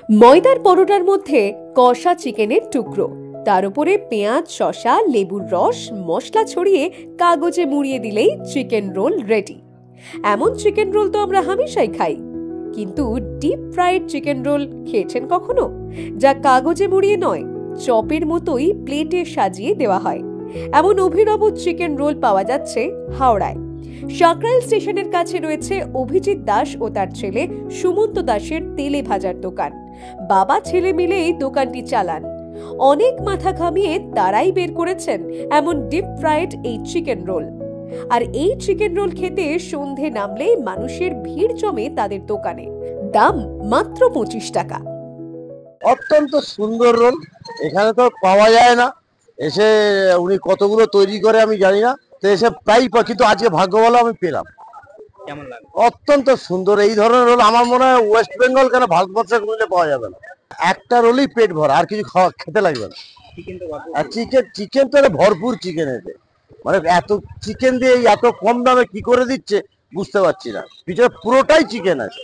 ময়দার পরোটার মধ্যে কষা চিকেনের টুকরো, তার উপরে পেঁয়াজ, শসা, লেবুর রস, মশলা ছড়িয়ে কাগজে মুড়িয়ে দিলেই চিকেন রোল রেডি। এমন চিকেন রোল তো আমরা হামেশাই খাই, কিন্তু ডিপ ফ্রাইড চিকেন রোল খেয়েছেন কখনো? যা কাগজে মুড়িয়ে নয়, চপের মতোই প্লেটে সাজিয়ে দেওয়া হয়। এমন অভিনব চিকেন রোল পাওয়া যাচ্ছে হাওড়ায়। সাঁকরাইল স্টেশনের কাছে রয়েছে অভিজিৎ দাস ও তার ছেলে সুমন্ত দাসের তেলে ভাজার দোকান। বাবা ছেলে মিলে এই দোকানটি চালান। অনেক মাথা ঘামিয়ে তারাই বের করেছেন এমন ডিপ ফ্রাইড এই চিকেন রোল। আর এই চিকেন রোল খেতে সন্ধে নামলে মানুষের ভিড় জমে তাদের দোকানে। দাম মাত্র 25 টাকা। অত্যন্ত সুন্দর রোল, এখানে তো পাওয়া যায় না। এসে উনি কতগুলো তৈরি করে আমি জানি না, তো এসে প্রায় কিন্তু আজকে ভাগ্য ভালো আমি পেলাম। কেমন লাগে? অত্যন্ত সুন্দর। এই ধরনের রোল আমার মনে হয় ওয়েস্ট বেঙ্গল কেন ভারতবর্ষে কোনোদিন পাওয়া যাবে না। একটা রোলই পেট ভরা, আর কিছু খেতে লাগবে না। আর চিকেন তো ভরপুর চিকেন, এতে মানে এত চিকেন দিয়ে এত কম দামে কি করে দিচ্ছে বুঝতে পারছি না। পিছনে পুরোটাই চিকেন আছে।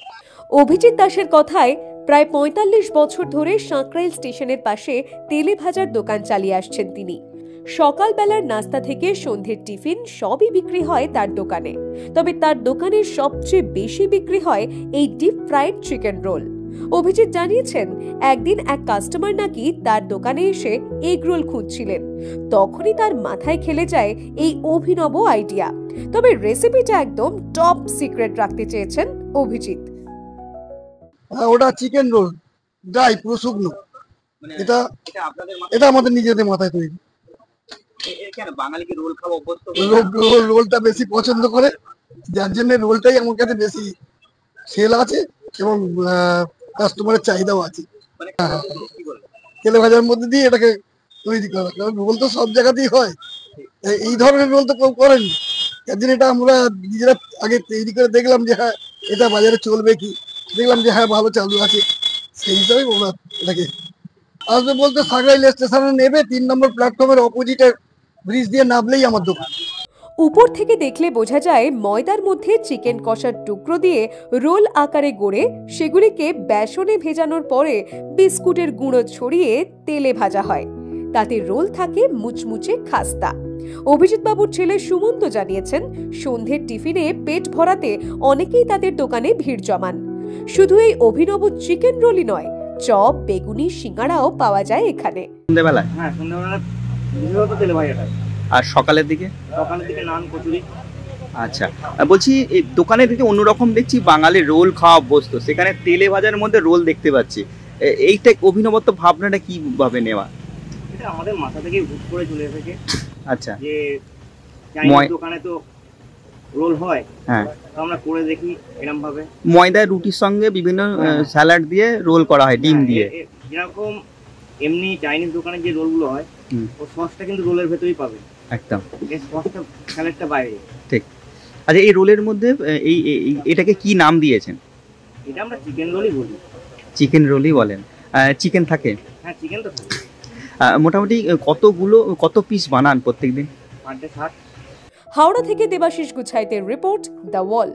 অভিজিৎ দাসের কথায় প্রায় 45 বছর ধরে সাঁকরাইল স্টেশনের পাশে তেলে ভাজার দোকান চালিয়ে আসছেন তিনি। সকালবেলার নাস্তা থেকে সন্ধ্যের টিফিন সবই বিক্রি হয় তার দোকানে। তবে তার দোকানের সবচেয়ে বেশি বিক্রি হয় এই deep fried chicken roll. Abhijit জানিয়েছেন, একদিন এক কাস্টমার নাকি তার দোকানে এসে এগ রোল খুঁজছিলেন। তখনই তার মাথায় খেলে যায় এই অভিনব আইডিয়া। তবে রেসিপিটা একদম টপ সিক্রেট রাখতে চেয়েছেন অভিজিৎ। ওটা চিকেন রোল ড্রাই, পুরো শুকনো। এটা আমাদের নিজেদের মাথায় তৈরি। রোলটা বেশি পছন্দ করে, যার জন্য রোলটাই আমার কাছে বেশি সেল আছে এবং কাস্টমারের চাহিদাও আছে। তেলে ভাজার মধ্যে দিয়ে এটাকে তৈরি করা, কারণ রোল তো সব জায়গাতেই হয়, এই ধরনের রোল তো কেউ করেনি। যার জন্য এটা আমরা নিজেরা আগে তৈরি করে দেখলাম যে হ্যাঁ এটা বাজারে চলবে কি, দেখলাম যে হ্যাঁ ভালো চালু আছে, সেই হিসাবে ওরা এটাকে আসবে বলতে সাঁকরাইল স্টেশনে নেবে, 3 নম্বর প্ল্যাটফর্মের অপোজিটে ব্রিজ দিয়ে নামলেই আমার দোকান। উপর থেকে দেখলে বোঝা যায় ময়দার মধ্যে চিকেন কষার টুকরো দিয়ে রোল আকারে গড়ে সেগুলিকে বেসনে ভেজানোর পরে বিস্কুটের গুঁড়ো ছড়িয়ে তেলে ভাজা হয়। তাতে রোল থাকে মুচমুচে খাস্তা। অভিজিৎ বাবুর ছেলে সুমন্ত জানিয়েছেন, সন্ধ্যের টিফিনে পেট ভরাতে অনেকেই তাদের দোকানে ভিড় জমান। শুধু এই অভিনব চিকেন রোলই নয়, চপ, বেগুনি, সিঙ্গাড়াও পাওয়া যায় এখানে। সন্ধ্যাবেলায়? হ্যাঁ, সন্ধ্যাবেলা বিশেষত তেলে ভাজাটা। আর সকালের দিকে নান, কচুরি। আচ্ছা, বলছি এই দোকানের দিকে অন্যরকম দেখছি, বাঙালির রোল খাওয়া অভ্যস্ত, সেখানে তেলে ভাজার মধ্যে রোল দেখতে পাচ্ছি। এইটা অভিনবত্ব ভাবনাটা কিভাবে নেওয়া? এটা আমাদের মাথা থেকে হুট করে চলে এসেছে। আচ্ছা, যে দোকানে তো রোল হয়, হ্যাঁ, আমরা করে দেখি এরকম ভাবে। ময়দার রুটির সঙ্গে বিভিন্ন স্যালাড দিয়ে রোল করা হয়, ডিম দিয়ে। যেরকম এমনি চাইনিজ দোকানে যে রোলগুলো হয়, ও সসটা কিন্তু রোলের ভেতরেই পাবে একদম, এই সসটা স্যালাডটা বাইরে। ঠিক। আচ্ছা, এই রোলের মধ্যে এটাকে কি নাম দিয়েছেন? এটা আমরা চিকেন রোলই বলি। চিকেন রোলই বলেন। চিকেন থাকে? হ্যাঁ, চিকেন তো থাকে। মোটামুটি কত পিস বানান প্রত্যেকদিন? 60। হাওড়া থেকে দেবাশিস গুছাইতের রিপোর্ট, দ্য ওয়াল।